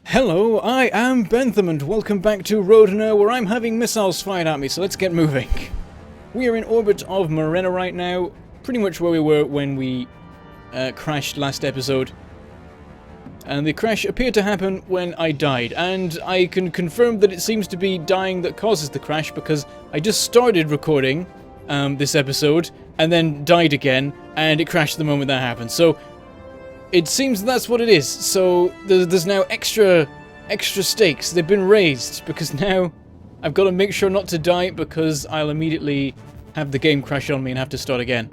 Hello, I am Bentham and welcome back to Rodina where I'm having missiles fired at me, so let's get moving. We are in orbit of Morena right now, pretty much where we were when we crashed last episode. And the crash appeared to happen when I died, and I can confirm that it seems to be dying that causes the crash because I just started recording this episode and then died again, and it crashed the moment that happened. So it seems that's what it is. So there's now extra stakes. They've been raised because now I've got to make sure not to die because I'll immediately have the game crash on me and have to start again.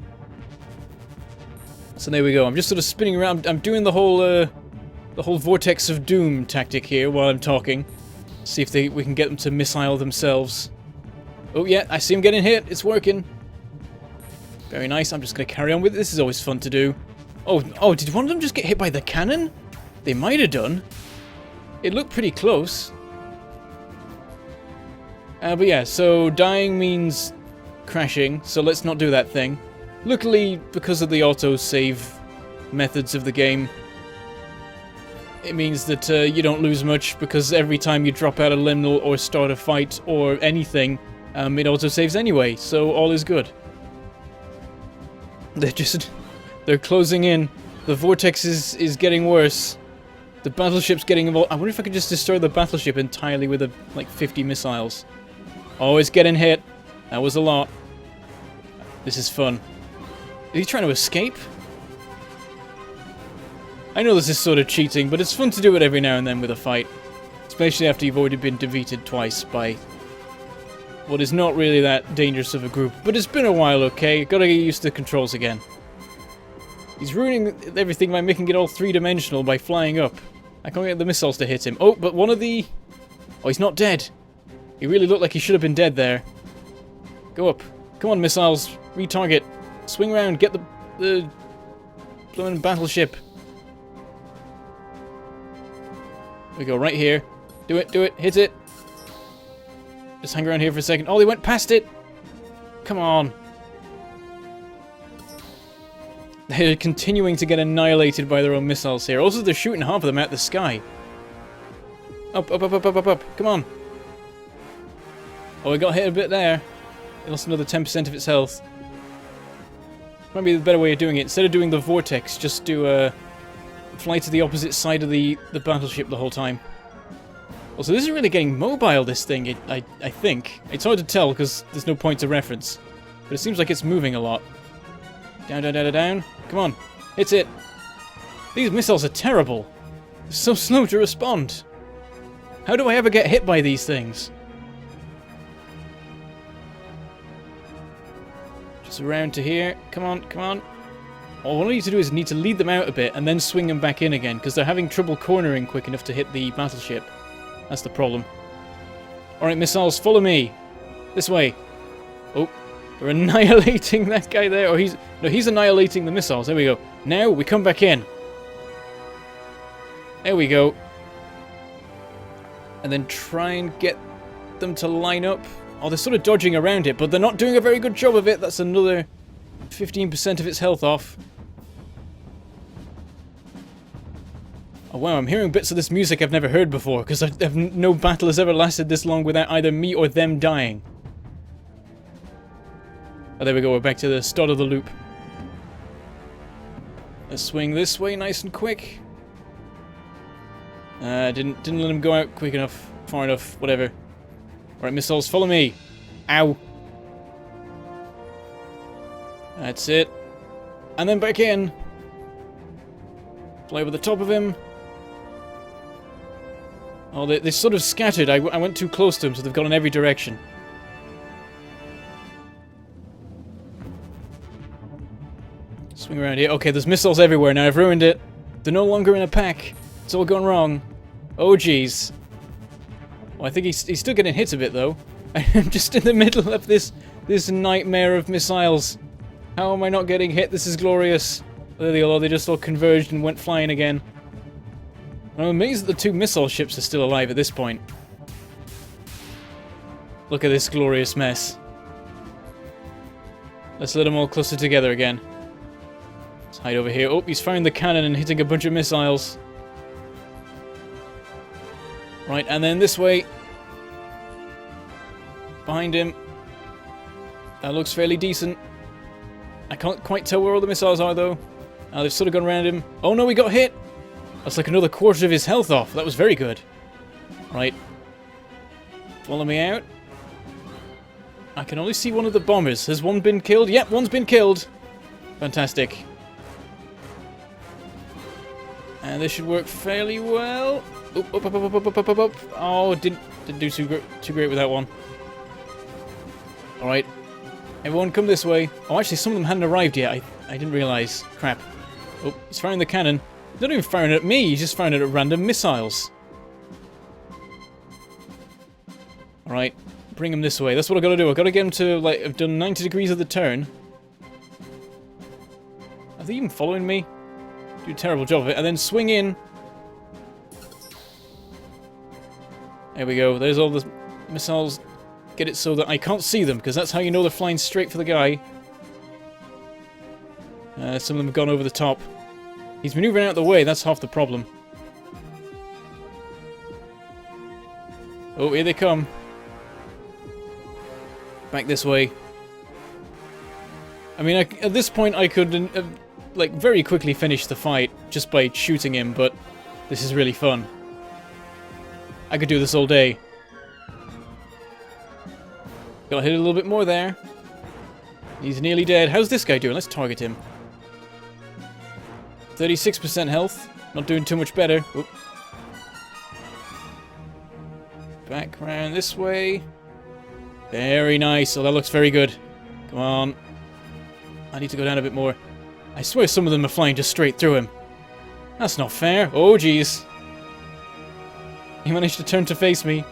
So there we go. I'm just sort of spinning around. I'm doing the whole vortex of doom tactic here while I'm talking. See if we can get them to missile themselves. Oh yeah, I see them getting hit. It's working. Very nice. I'm just going to carry on with it. This is always fun to do. Oh, did one of them just get hit by the cannon? They might have done. It looked pretty close. But yeah, so dying means crashing, so let's not do that thing. Luckily, because of the auto-save methods of the game, it means that you don't lose much, because every time you drop out a liminal or start a fight or anything, it auto-saves anyway, so all is good. They're closing in. The vortex is getting worse. The battleship's getting involved. I wonder if I could just destroy the battleship entirely with like 50 missiles. Oh, it's getting hit. That was a lot. This is fun. Is he trying to escape? I know this is sort of cheating, but it's fun to do it every now and then with a fight. Especially after you've already been defeated twice by what is not really that dangerous of a group. But it's been a while, okay? Gotta get used to the controls again. He's ruining everything by making it all three-dimensional by flying up. I can't get the missiles to hit him. Oh, but one of the... Oh, he's not dead. He really looked like he should have been dead there. Go up. Come on, missiles. Retarget. Swing around. Get the blooming battleship. We go right here. Do it. Do it. Hit it. Just hang around here for a second. Oh, they went past it. Come on. They're continuing to get annihilated by their own missiles here. Also, they're shooting half of them out the sky. Up, up, up, up, up, up, up. Come on. Oh, it got hit a bit there. It lost another 10% of its health. Might be the better way of doing it. Instead of doing the vortex, just do fly to the opposite side of the battleship the whole time. Also, this is really getting mobile, this thing, I think. It's hard to tell because there's no point of reference. But it seems like it's moving a lot. Down, down, down, down, down. Come on. Hit it. These missiles are terrible. They're so slow to respond. How do I ever get hit by these things? Just around to here. Come on, come on. All I need to do is need to lead them out a bit and then swing them back in again because they're having trouble cornering quick enough to hit the battleship. That's the problem. Alright, missiles, follow me. This way. Oh. We're annihilating that guy there. Or he's annihilating the missiles. There we go. Now we come back in. There we go. And then try and get them to line up. Oh, they're sort of dodging around it, but they're not doing a very good job of it. That's another 15% of its health off. Oh wow, I'm hearing bits of this music I've never heard before, because no battle has ever lasted this long without either me or them dying. Oh, there we go, we're back to the start of the loop. Let's swing this way nice and quick. Didn't let him go out quick enough, far enough, whatever. Alright, missiles, follow me. Ow. That's it. And then back in. Fly over the top of him. Oh, they sort of scattered. I went too close to them, so they've gone in every direction. Swing around here. Okay, there's missiles everywhere now. I've ruined it. They're no longer in a pack. It's all gone wrong. Oh, jeez. Well, I think he's still getting hit a bit, though. I'm just in the middle of this nightmare of missiles. How am I not getting hit? This is glorious. There they go. They just all converged and went flying again. I'm amazed that the two missile ships are still alive at this point. Look at this glorious mess. Let's let them all cluster together again. Let's hide over here. Oh, he's firing the cannon and hitting a bunch of missiles. Right, and then this way. Behind him. That looks fairly decent. I can't quite tell where all the missiles are, though. They've sort of gone around him. Oh no, we got hit! That's like another quarter of his health off. That was very good. Right. Follow me out. I can only see one of the bombers. Has one been killed? Yep, one's been killed. Fantastic. And this should work fairly well. Up, up, up, up, up, up, up, up. Oh, didn't do too great with that one. Alright. Everyone come this way. Oh, actually, some of them hadn't arrived yet. I didn't realise. Crap. Oh, he's firing the cannon. He's not even firing at me. He's just firing at random missiles. Alright. Bring him this way. That's what I've got to do. I've got to get him to, like, I've done 90 degrees of the turn. Are they even following me? Do a terrible job of it. And then swing in. There we go. There's all the missiles. Get it so that I can't see them, because that's how you know they're flying straight for the guy. Some of them have gone over the top. He's maneuvering out of the way. That's half the problem. Oh, here they come. Back this way. I mean, at this point I could, like, very quickly finish the fight just by shooting him, but this is really fun. I could do this all day. Got hit a little bit more there. He's nearly dead. How's this guy doing? Let's target him. 36% health. Not doing too much better. Oop. Back around this way. Very nice. Oh, that looks very good. Come on. I need to go down a bit more. I swear some of them are flying just straight through him. That's not fair. Oh, jeez. He managed to turn to face me.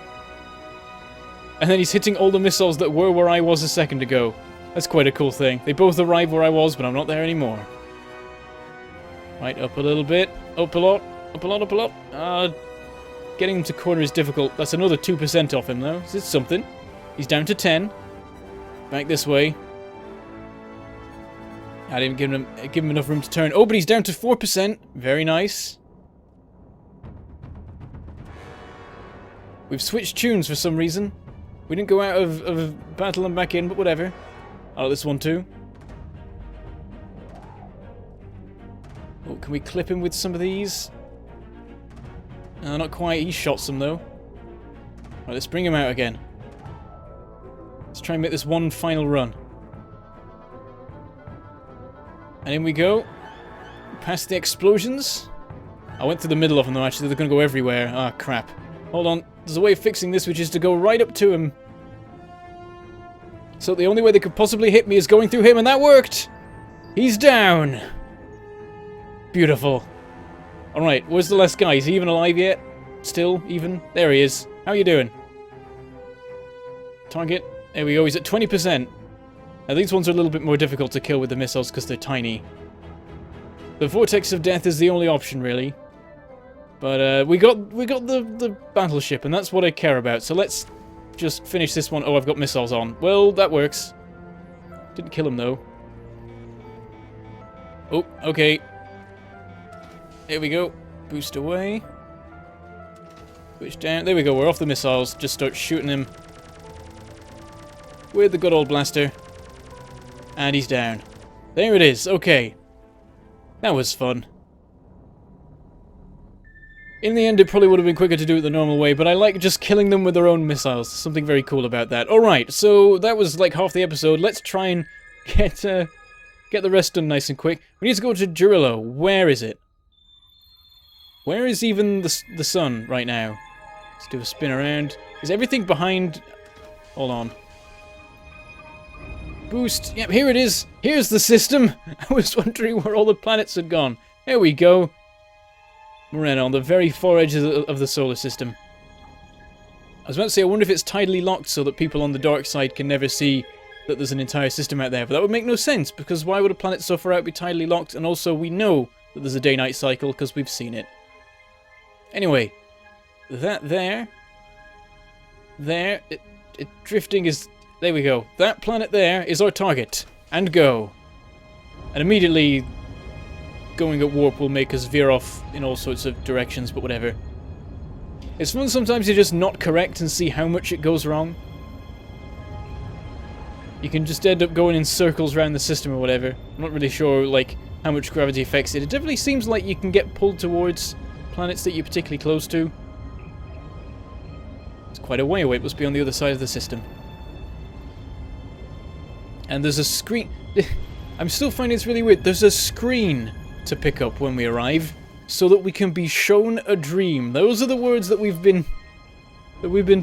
And then he's hitting all the missiles that were where I was a second ago. That's quite a cool thing. They both arrived where I was, but I'm not there anymore. Right, up a little bit. Up a lot. Up a lot, up a lot. Getting him to corner is difficult. That's another 2% off him, though. It's something. He's down to 10. Back this way. I didn't give him enough room to turn. Oh, but he's down to 4%. Very nice. We've switched tunes for some reason. We didn't go out of battle and back in, but whatever. Oh, this one too. Oh, can we clip him with some of these? No, not quite. He shot some, though. Right, let's bring him out again. Let's try and make this one final run. And in we go. Past the explosions. I went through the middle of them, though, actually. They're going to go everywhere. Ah, crap. Hold on. There's a way of fixing this, which is to go right up to him. So the only way they could possibly hit me is going through him, and that worked! He's down! Beautiful. Alright, where's the last guy? Is he even alive yet? Still? Even? There he is. How are you doing? Target. There we go, he's at 20%. Now these ones are a little bit more difficult to kill with the missiles because they're tiny. The Vortex of Death is the only option, really. But we got the battleship, and that's what I care about. So let's just finish this one. Oh, I've got missiles on. Well, that works. Didn't kill him, though. Oh, okay. Here we go. Boost away. Switch down. There we go. We're off the missiles. Just start shooting him with the good old blaster. And he's down. There it is. Okay. That was fun. In the end, it probably would have been quicker to do it the normal way, but I like just killing them with their own missiles. Something very cool about that. Alright, so that was like half the episode. Let's try and get the rest done nice and quick. We need to go to Jarilo. Where is it? Where is even the sun right now? Let's do a spin around. Is everything behind... Hold on. Boost. Yep, here it is. Here's the system. I was wondering where all the planets had gone. There we go. Morena, on the very far edges of the solar system. I was about to say, I wonder if it's tidally locked so that people on the dark side can never see that there's an entire system out there. But that would make no sense, because why would a planet so far out be tidally locked? And also, we know that there's a day-night cycle, because we've seen it. Anyway, that there... drifting is... There we go. That planet there is our target. And go. And immediately... Going at warp will make us veer off in all sorts of directions, but whatever. It's fun sometimes to just not correct and see how much it goes wrong. You can just end up going in circles around the system or whatever. I'm not really sure, like, how much gravity affects it. It definitely seems like you can get pulled towards planets that you're particularly close to. It's quite a way away. It must be on the other side of the system. And there's a screen... I'm still finding it's really weird. There's a screen to pick up when we arrive, so that we can be shown a dream. Those are the words that we've been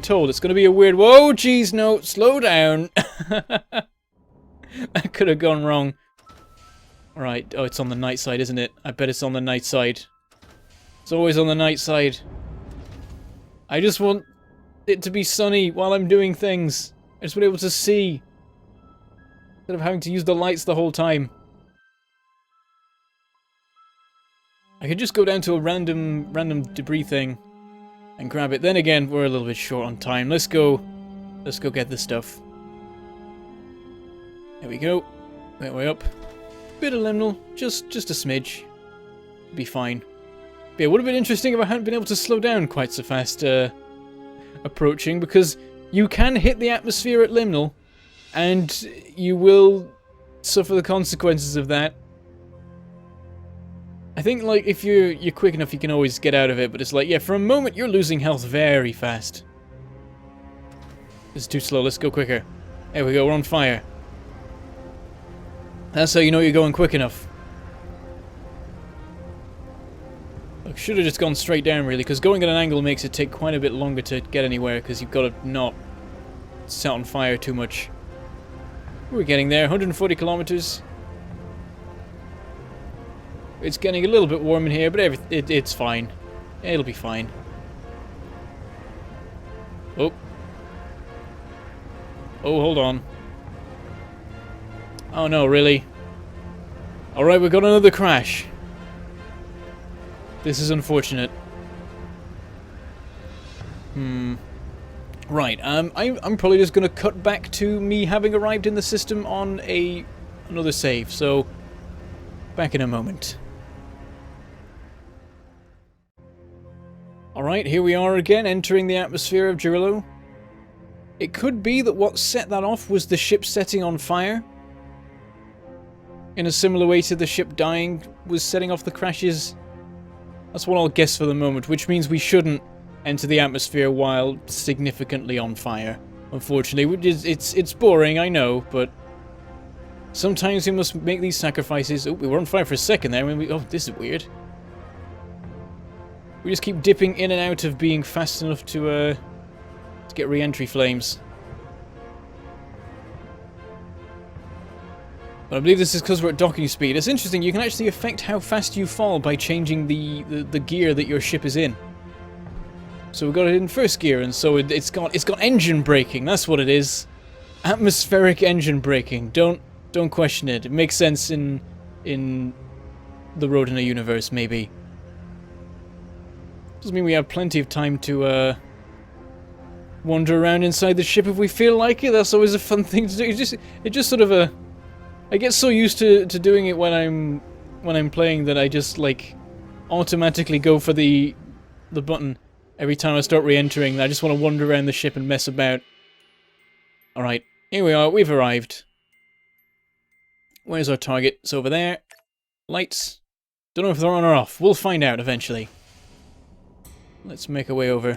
told. It's going to be a weird... Whoa, geez, no, slow down. That could have gone wrong. Right, oh, it's on the night side, isn't it? I bet it's on the night side. It's always on the night side. I just want it to be sunny while I'm doing things. I just want to be able to see. Instead of having to use the lights the whole time. I could just go down to a random debris thing and grab it. Then again, we're a little bit short on time. Let's go get this stuff. There we go. That way up. Bit of liminal, just a smidge. Be fine. But yeah, it would have been interesting if I hadn't been able to slow down quite so fast approaching, because you can hit the atmosphere at liminal, and you will suffer the consequences of that. I think, like, if you're quick enough, you can always get out of it, but it's like, yeah, for a moment, you're losing health very fast. This is too slow, let's go quicker. There we go, we're on fire. That's how you know you're going quick enough. I should have just gone straight down, really, because going at an angle makes it take quite a bit longer to get anywhere, because you've got to not set on fire too much. We're getting there, 140 kilometers. It's getting a little bit warm in here, but it's fine. It'll be fine. Oh. Oh, hold on. Oh no, really? Alright, we've got another crash. This is unfortunate. Right, I'm probably just gonna cut back to me having arrived in the system on another save, so back in a moment. Alright, here we are again, entering the atmosphere of Jarilo. It could be that what set that off was the ship setting on fire, in a similar way to the ship dying was setting off the crashes. That's what I'll guess for the moment, which means we shouldn't enter the atmosphere while significantly on fire. Unfortunately, it's boring, I know, but sometimes we must make these sacrifices. Oh, we were on fire for a second there. Oh, this is weird. We just keep dipping in and out of being fast enough to get re-entry flames. But I believe this is because we're at docking speed. It's interesting, you can actually affect how fast you fall by changing the gear that your ship is in. So we've got it in first gear, and so it's got engine braking, that's what it is. Atmospheric engine braking. Don't question it. It makes sense in the Rodina universe, maybe. Doesn't mean we have plenty of time to wander around inside the ship if we feel like it. That's always a fun thing to do. It just sort of I get so used to doing it when I'm playing that I just like automatically go for the button every time I start re-entering. I just want to wander around the ship and mess about. Alright, here we are, we've arrived. Where's our target? It's over there. Lights. Don't know if they're on or off. We'll find out eventually. Let's make our way over.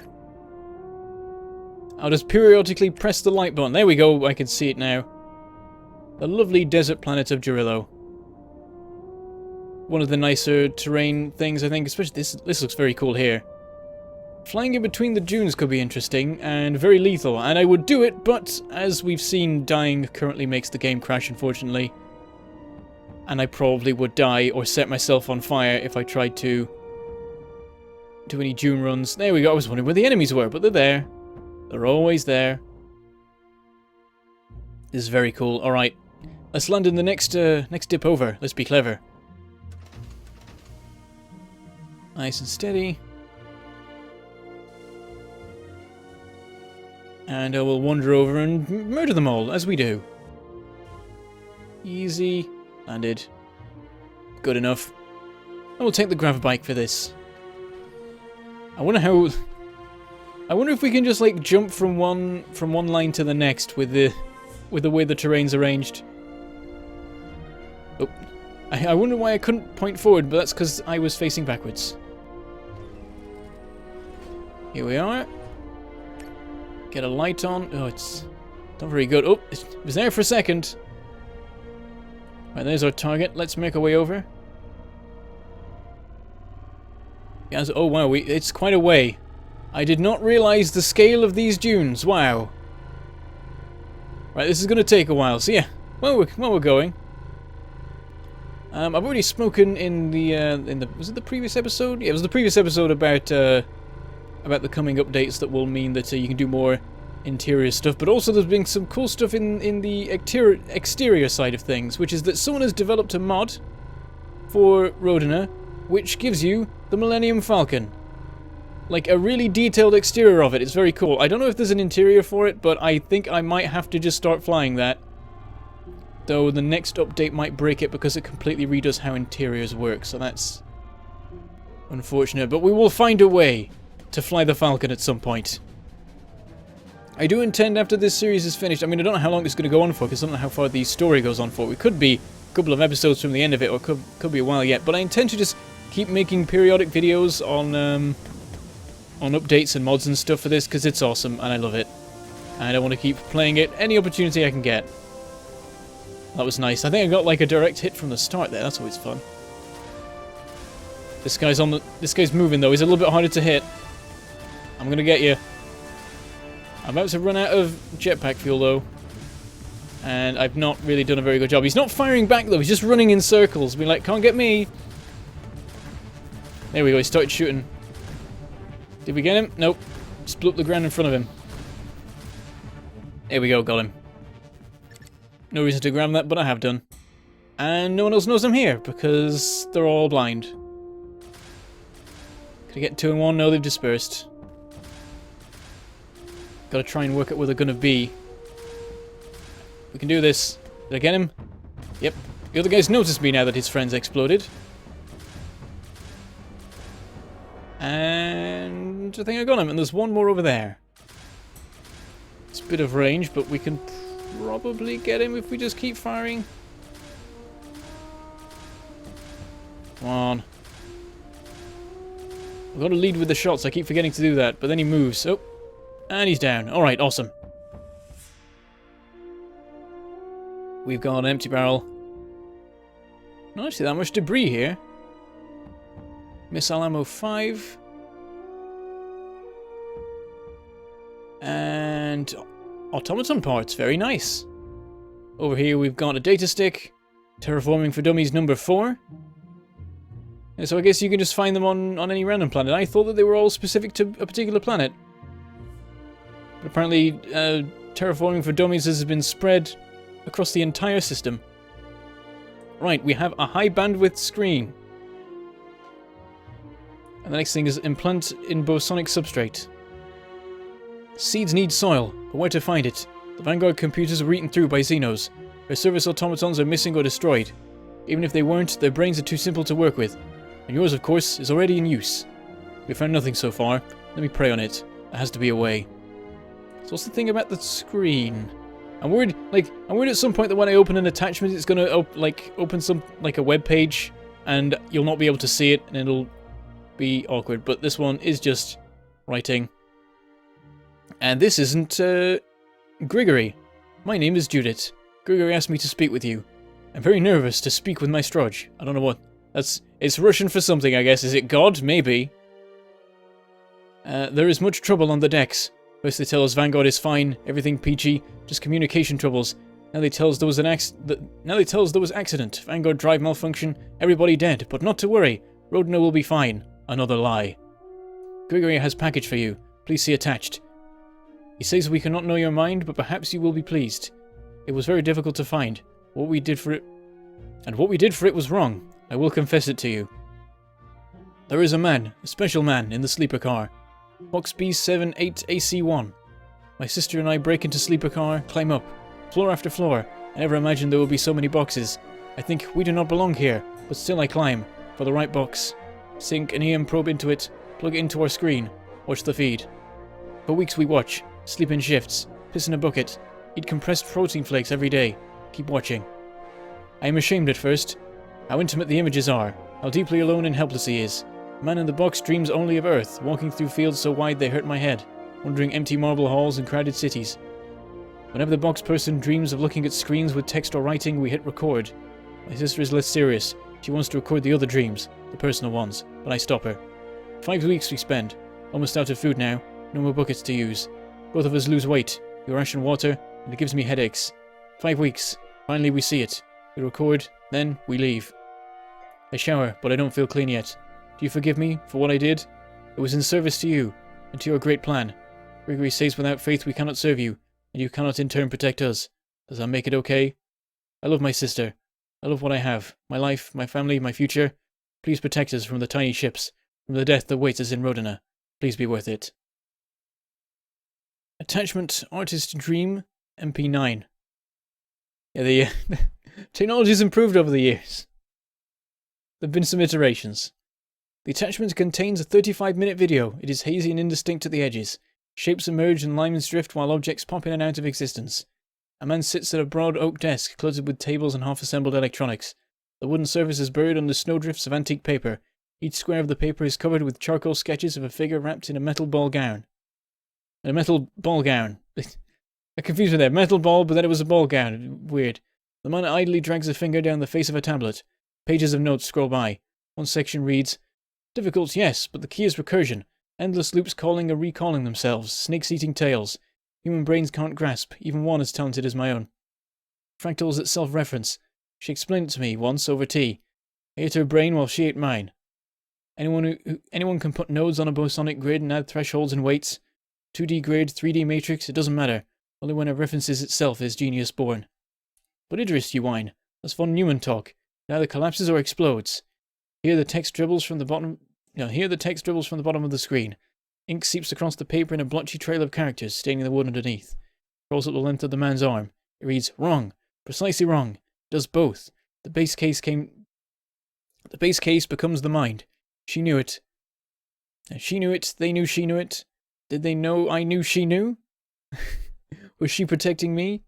I'll just periodically press the light button. There we go, I can see it now. The lovely desert planet of Jarilo. One of the nicer terrain things, I think, especially this looks very cool here. Flying in between the dunes could be interesting and very lethal, and I would do it, but as we've seen, dying currently makes the game crash, unfortunately. And I probably would die or set myself on fire if I tried to do any dune runs. There we go, I was wondering where the enemies were, but they're there. They're always there. This is very cool. Alright, let's land in the next dip over. Let's be clever. Nice and steady. And I will wander over and murder them all, as we do. Easy. Landed. Good enough. I will take the grav bike for this. I wonder how I wonder if we can just, like, jump from one line to the next with the way the terrain's arranged. Oh. I wonder why I couldn't point forward, but that's because I was facing backwards. Here we are. Get a light on. Oh, it's not very good. Oh, it was there for a second. Right, there's our target. Let's make our way over. Yes, oh wow, it's quite a way. I did not realize the scale of these dunes. Wow. Right, this is going to take a while. So yeah, well we're going. I've already spoken in the was it the previous episode? Yeah, it was the previous episode about the coming updates that will mean that you can do more interior stuff, but also there's been some cool stuff in the exterior side of things, which is that someone has developed a mod for Rodina, which gives you the Millennium Falcon. Like a really detailed exterior of it. It's very cool. I don't know if there's an interior for it, but I think I might have to just start flying that. Though the next update might break it because it completely redoes how interiors work, so that's unfortunate. But we will find a way to fly the Falcon at some point. I do intend, after this series is finished, I mean, I don't know how long it's going to go on for, because I don't know how far the story goes on for. We could be a couple of episodes from the end of it, or could be a while yet. But I intend to just keep making periodic videos on updates and mods and stuff for this, because it's awesome, and I love it. And I want to keep playing it any opportunity I can get. That was nice. I think I got like a direct hit from the start there. That's always fun. This guy's moving though. He's a little bit harder to hit. I'm gonna get you. I'm about to run out of jetpack fuel though, and I've not really done a very good job. He's not firing back though. He's just running in circles, being like, "Can't get me." There we go. He started shooting. Did we get him? Nope. Just blew up the ground in front of him. There we go. Got him. No reason to grab that, but I have done. And no one else knows I'm here, because they're all blind. Could I get 2 in 1? No, they've dispersed. Gotta try and work out where they're gonna be. We can do this. Did I get him? Yep. The other guy's noticed me now that his friend's exploded. And I think I got him, and there's one more over there. It's a bit of range, but we can probably get him if we just keep firing. Come on. I've got to lead with the shots. I keep forgetting to do that, but then he moves. Oh, and he's down. Alright, awesome. We've got an empty barrel. Not actually that much debris here. Missile ammo 5. And automaton parts, very nice. Over here we've got a data stick. Terraforming for Dummies number 4. And so I guess you can just find them on any random planet. I thought that they were all specific to a particular planet. But apparently Terraforming for Dummies has been spread across the entire system. Right, we have a high bandwidth screen. And the next thing is implant in bosonic substrate. Seeds need soil, but where to find it? The Vanguard computers are eaten through by Xenos. Their service automatons are missing or destroyed. Even if they weren't, their brains are too simple to work with. And yours, of course, is already in use. We've found nothing so far. Let me pray on it. There has to be a way. So what's the thing about the screen? I'm worried at some point that when I open an attachment, it's gonna open some like a web page, and you'll not be able to see it, and it'll be awkward. But this one is just writing. And this isn't Grigory. My name is Judith. Grigory asked me to speak with you. I'm very nervous to speak with my Strudge. I don't know what. It's Russian for something, I guess. Is it God? Maybe. There is much trouble on the decks. First they tell us Vanguard is fine, everything peachy, just communication troubles. Now they tell us there was accident, Vanguard drive malfunction, everybody dead, but not to worry. Rodina will be fine. Another lie. Grigory has package for you. Please see attached. He says we cannot know your mind, but perhaps you will be pleased. It was very difficult to find. What we did for it was wrong. I will confess it to you. There is a man, a special man, in the sleeper car. Box B78AC1. My sister and I break into sleeper car, climb up, floor after floor. I never imagined there would be so many boxes. I think we do not belong here, but still I climb, for the right box. Sink an EM probe into it, plug it into our screen, watch the feed. For weeks we watch, sleep in shifts, piss in a bucket, eat compressed protein flakes every day, keep watching. I am ashamed at first, how intimate the images are, how deeply alone and helpless he is. The man in the box dreams only of Earth, walking through fields so wide they hurt my head, wandering empty marble halls and crowded cities. Whenever the box person dreams of looking at screens with text or writing, we hit record. My sister is less serious. She wants to record the other dreams, the personal ones, but I stop her. 5 weeks we spend, almost out of food now, no more buckets to use. Both of us lose weight, we ration water, and it gives me headaches. 5 weeks, finally we see it. We record, then we leave. I shower, but I don't feel clean yet. Do you forgive me for what I did? It was in service to you, and to your great plan. Gregory says without faith we cannot serve you, and you cannot in turn protect us. Does that make it okay? I love my sister. I love what I have. My life, my family, my future. Please protect us from the tiny ships, from the death that waits us in Rodina. Please be worth it. Attachment Artist Dream MP9. Yeah, the technology's improved over the years. There have been some iterations. The attachment contains a 35-minute video. It is hazy and indistinct at the edges. Shapes emerge and lines drift while objects pop in and out of existence. A man sits at a broad oak desk, cluttered with tables and half-assembled electronics. The wooden surface is buried under snowdrifts of antique paper. Each square of the paper is covered with charcoal sketches of a figure wrapped in a metal ball gown. A metal ball gown. I confused me there. Metal ball, but then it was a ball gown. Weird. The man idly drags a finger down the face of a tablet. Pages of notes scroll by. One section reads, "Difficult, yes, but the key is recursion. Endless loops calling or recalling themselves. Snakes eating tails. Human brains can't grasp, even one as talented as my own. Fractals at self-reference. She explained it to me once over tea. I ate her brain while she ate mine. Anyone can put nodes on a bosonic grid and add thresholds and weights. 2D grid, 3D matrix, it doesn't matter. Only when it references itself is genius born. But Idris, you whine. That's von Neumann talk. It either collapses or explodes. Here the text dribbles from the bottom of the screen. Ink seeps across the paper in a blotchy trail of characters, staining the wood underneath. Crawls up the length of the man's arm. It reads, wrong. Precisely wrong. Does both. The base case becomes the mind. She knew it. She knew it. They knew she knew it. Did they know I knew she knew? Was she protecting me?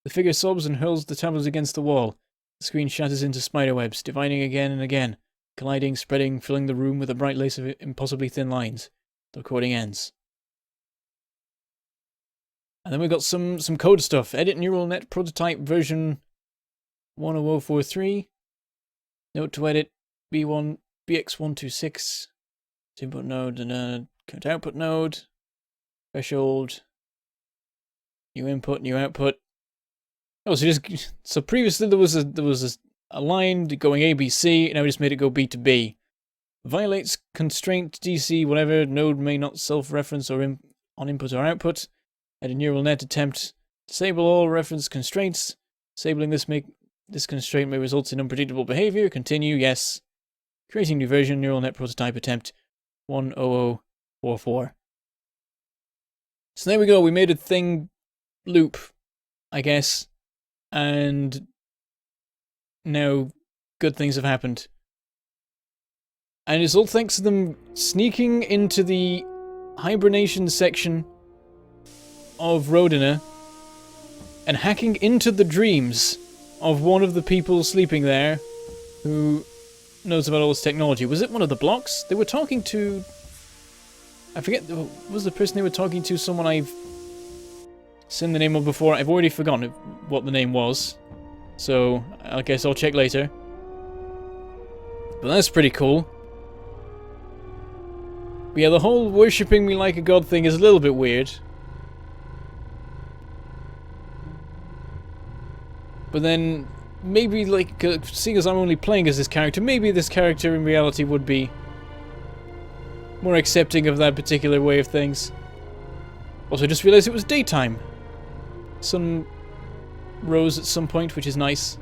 The figure sobs and hurls the tablet against the wall. The screen shatters into spiderwebs, dividing again and again, colliding, spreading, filling the room with a bright lace of impossibly thin lines. The recording ends. And then we've got some code stuff. Edit neural net prototype version 10043. Note to edit B1 BX126. Input node and count output node. Threshold. New input, new output. Oh, so previously there was a line going ABC, and now we just made it go B to B. Violates constraint DC whatever node may not self-reference or on input or output. Edit neural net attempt. Disable all reference constraints. Disabling this constraint may result in unpredictable behavior. Continue, yes. Creating new version, neural net prototype attempt 10044. So there we go, we made a thing loop, I guess. And now good things have happened. And it's all thanks to them sneaking into the hibernation section of Rodina and hacking into the dreams of one of the people sleeping there who knows about all this technology. Was it one of the blocks? They were talking to... I forget, was the person they were talking to someone I've seen the name of before? I've already forgotten what the name was. So, I guess I'll check later. But that's pretty cool. But yeah, the whole worshipping me like a god thing is a little bit weird. But then, maybe, like, seeing as I'm only playing as this character, maybe this character in reality would be more accepting of that particular way of things. Also, I just realized it was daytime. Sun rose at some point, which is nice.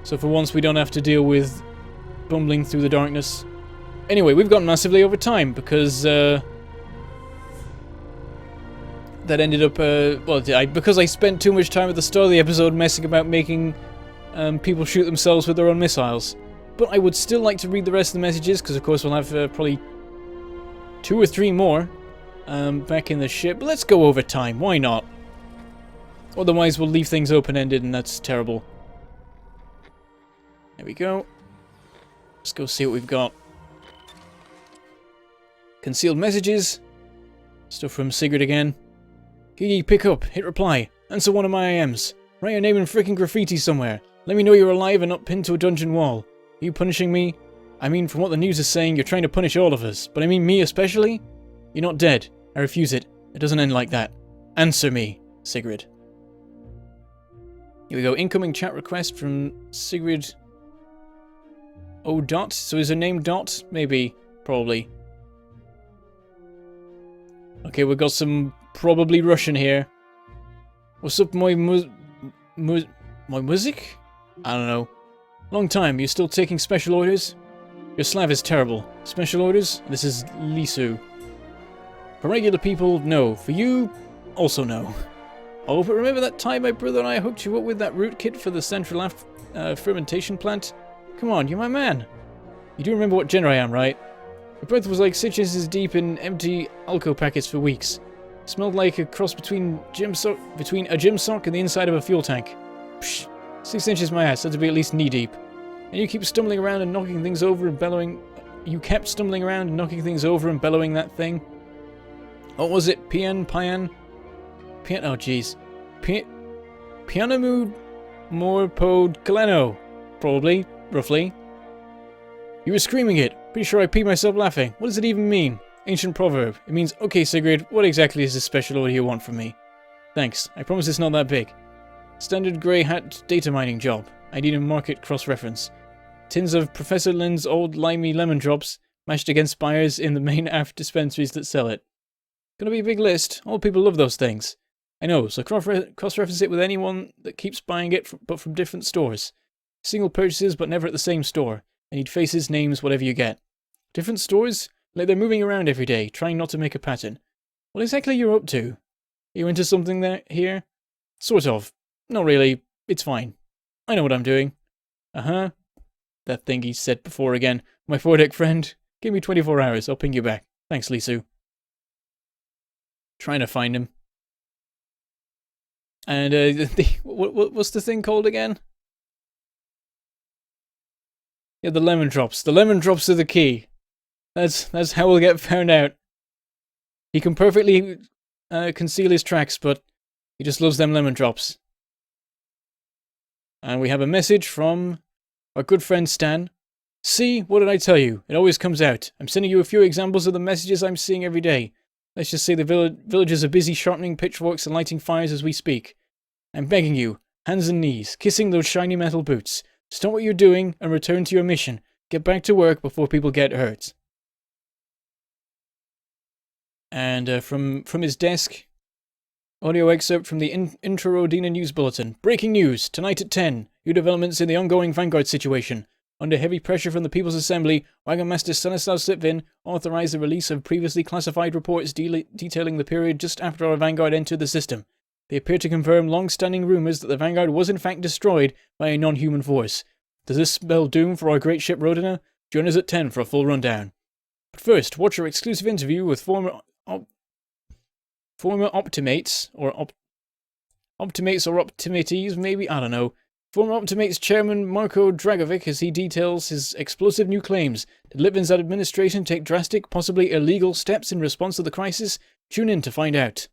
So for once, we don't have to deal with bumbling through the darkness. Anyway, we've gone massively over time, because, that ended up, because I spent too much time at the start of the episode messing about making people shoot themselves with their own missiles. But I would still like to read the rest of the messages, because of course we'll have probably 2 or 3 more back in the ship. But let's go over time. Why not? Otherwise, we'll leave things open-ended, and that's terrible. There we go. Let's go see what we've got. Concealed messages. Stuff from Sigrid again. Gigi, pick up. Hit reply. Answer one of my IMs. Write your name in freaking graffiti somewhere. Let me know you're alive and not pinned to a dungeon wall. Are you punishing me? I mean, from what the news is saying, you're trying to punish all of us. But I mean me especially? You're not dead. I refuse it. It doesn't end like that. Answer me, Sigrid. Here we go. Incoming chat request from Sigrid O. Dot. So is her name Dot? Maybe. Probably. Okay, we've got some probably Russian here. What's up, my music? I don't know. Long time. You still taking special orders? Your Slav is terrible. Special orders? This is Lisu. For regular people, no. For you, also no. Oh, but remember that time my brother and I hooked you up with that root kit for the central fermentation plant? Come on, you're my man. You do remember what gender I am, right? My breath was like 6 inches deep in empty Alco packets for weeks. It smelled like a cross between a gym sock and the inside of a fuel tank. Psh, 6 inches my ass, had to be at least knee deep. And you keep stumbling around and knocking things over and bellowing. You kept stumbling around and knocking things over and bellowing that thing. What was it? Oh jeez. Pianamu Morpode Kaleno. Probably. Roughly. You were screaming it. Pretty sure I peed myself laughing. What does it even mean? Ancient proverb. It means, okay Sigrid, what exactly is this special order you want from me? Thanks. I promise it's not that big. Standard grey hat data mining job. I need a market cross-reference. Tins of Professor Lin's old limey lemon drops mashed against buyers in the main aft dispensaries that sell it. Gonna be a big list. All people love those things. I know, so cross-reference it with anyone that keeps buying it, but from different stores. Single purchases, but never at the same store. I need faces, names, whatever you get. Different stores? Like they're moving around every day, trying not to make a pattern. What exactly you're up to? Are you into something there here? Sort of. Not really. It's fine. I know what I'm doing. Uh-huh. That thing he said before again. My foredeck friend. Give me 24 hours. I'll ping you back. Thanks, Lisu. Trying to find him. And, what's the thing called again? Yeah, the lemon drops. The lemon drops are the key. That's how we'll get found out. He can perfectly conceal his tracks, but he just loves them lemon drops. And we have a message from our good friend Stan. See, what did I tell you? It always comes out. I'm sending you a few examples of the messages I'm seeing every day. Let's just say the villagers are busy sharpening pitchforks and lighting fires as we speak. I'm begging you, hands and knees, kissing those shiny metal boots. Stop what you're doing and return to your mission. Get back to work before people get hurt. And from his desk, audio excerpt from the Intro Rodina News Bulletin. Breaking news! Tonight at 10. New developments in the ongoing Vanguard situation. Under heavy pressure from the People's Assembly, Wagon Master Stanislav Sitvin authorized the release of previously classified reports detailing the period just after our Vanguard entered the system. They appear to confirm long-standing rumors that the Vanguard was in fact destroyed by a non-human force. Does this spell doom for our great ship Rodina? Join us at 10 for a full rundown. But first, watch our exclusive interview with former Optimates, or Optimates, maybe? I don't know. Former Optimates chairman Marko Dragovic as he details his explosive new claims. Did Litvin's administration take drastic, possibly illegal steps in response to the crisis? Tune in to find out.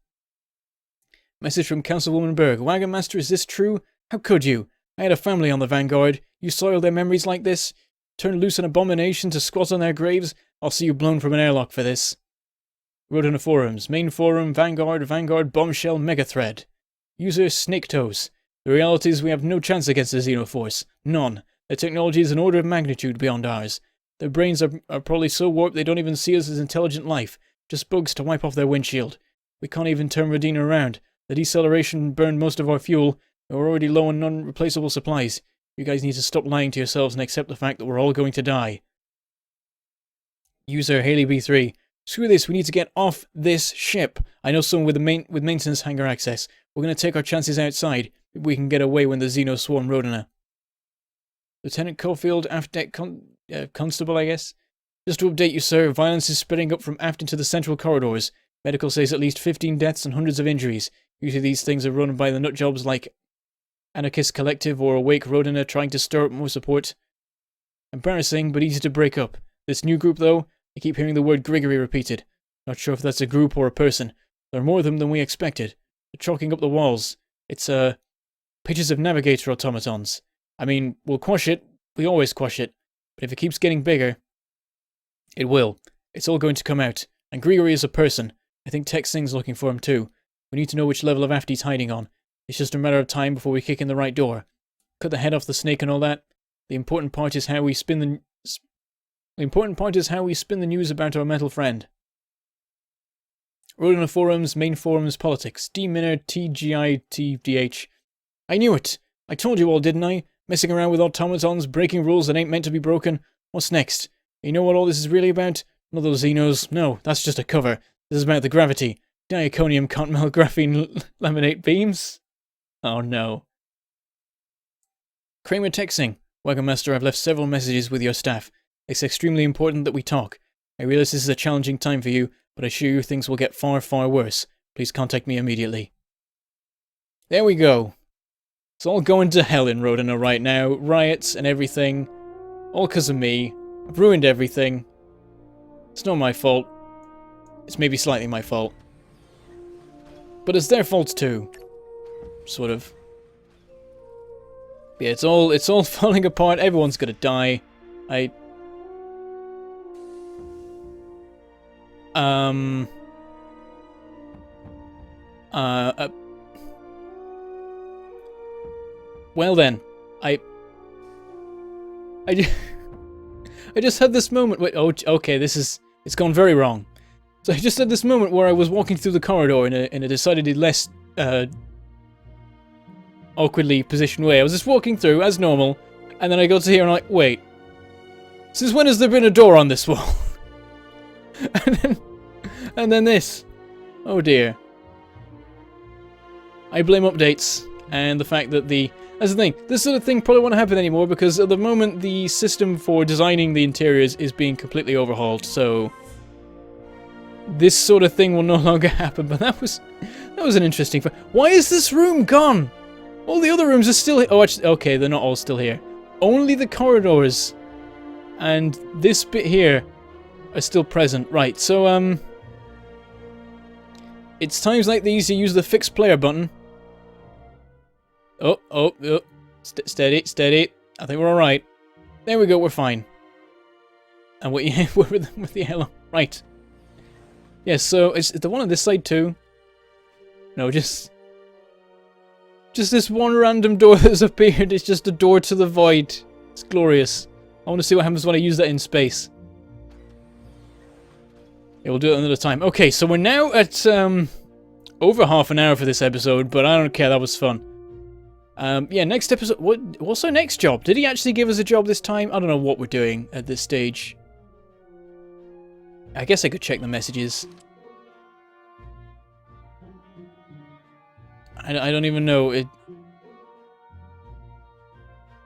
Message from Councilwoman Berg. Wagon Master, is this true? How could you? I had a family on the Vanguard. You soil their memories like this? Turn loose an abomination to squat on their graves? I'll see you blown from an airlock for this. Rodina Forums. Main forum, Vanguard, bombshell, megathread. User Snake Toes. The reality is we have no chance against the Xenoforce. None. Their technology is an order of magnitude beyond ours. Their brains are probably so warped they don't even see us as intelligent life. Just bugs to wipe off their windshield. We can't even turn Rodina around. The deceleration burned most of our fuel. We're already low on non-replaceable supplies. You guys need to stop lying to yourselves and accept the fact that we're all going to die. User Haley B3. Screw this, we need to get off this ship. I know someone with maintenance hangar access. We're going to take our chances outside. Maybe we can get away when the Xeno swarm Rodina. Lieutenant Caulfield, aft deck constable, I guess. Just to update you, sir, violence is spreading up from aft into the central corridors. Medical says at least 15 deaths and hundreds of injuries. Usually these things are run by the nutjobs like Anarchist Collective or Awake Rodina trying to stir up more support. Embarrassing, but easy to break up. This new group, though, I keep hearing the word Grigory repeated. Not sure if that's a group or a person. There are more of them than we expected. They're chalking up the walls. It's, pictures of navigator automatons. I mean, we'll quash it. We always quash it. But if it keeps getting bigger, it will. It's all going to come out. And Grigory is a person. I think Tech Sing's looking for him too. We need to know which level of aft he's hiding on. It's just a matter of time before we kick in the right door. Cut the head off the snake and all that. The important part is how we spin the news about our metal friend. Rodina forums, main forums, politics. D Minor, TGITDH. I knew it. I told you all, didn't I? Messing around with automatons, breaking rules that ain't meant to be broken. What's next? You know what all this is really about? Not those Xenos. No, that's just a cover. This is about the gravity. Diaconium can't melt graphene laminate beams? Oh no. Kramer texting. Wagon Master, I've left several messages with your staff. It's extremely important that we talk. I realize this is a challenging time for you, but I assure you things will get far, far worse. Please contact me immediately. There we go. It's all going to hell in Rodina right now. Riots and everything. All because of me. I've ruined everything. It's not my fault. It's maybe slightly my fault. But it's their fault too. Sort of. Yeah, it's all falling apart. Everyone's gonna die. Well then, I just had this moment. Wait, oh, okay, it's gone very wrong. So I just had this moment where I was walking through the corridor in a decidedly less awkwardly positioned way. I was just walking through as normal, and then I got to here and I'm like, wait, since when has there been a door on this wall? and then this. Oh dear. I blame updates and the fact that that's the thing. This sort of thing probably won't happen anymore because at the moment the system for designing the interiors is being completely overhauled. So this sort of thing will no longer happen. But that was an interesting. Why is this room gone? All the other rooms are still here. Oh, actually, okay, they're not all still here. Only the corridors and this bit here are still present. Right. So it's times like these you use the fix player button. Oh. Steady. I think we're alright. There we go, we're fine. And we're with the hell. Right. Yes, so is the one on this side too? No, just this one random door that's appeared. It's just a door to the void. It's glorious. I want to see what happens when I use that in space. Yeah, we'll do it another time. Okay, so we're now at over half an hour for this episode, but I don't care, that was fun. Yeah, next episode. What's our next job? Did he actually give us a job this time? I don't know what we're doing at this stage. I guess I could check the messages. I don't even know.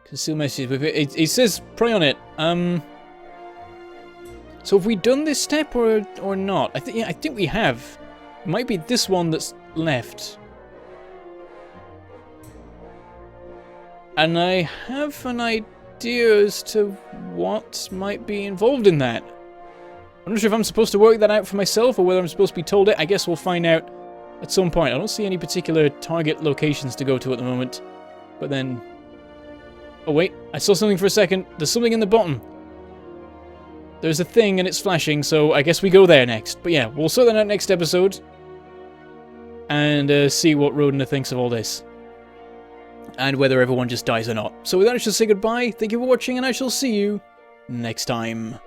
Conceal messages. It says pray on it. So have we done this step or not? I think we have. It might be this one that's left. And I have an idea as to what might be involved in that. I'm not sure if I'm supposed to work that out for myself or whether I'm supposed to be told it. I guess we'll find out at some point. I don't see any particular target locations to go to at the moment. But then... Oh wait, I saw something for a second. There's something in the bottom. There's a thing and it's flashing, so I guess we go there next. But yeah, we'll sort that out next episode. And see what Rodina thinks of all this. And whether everyone just dies or not. So with that, I shall say goodbye. Thank you for watching, and I shall see you next time.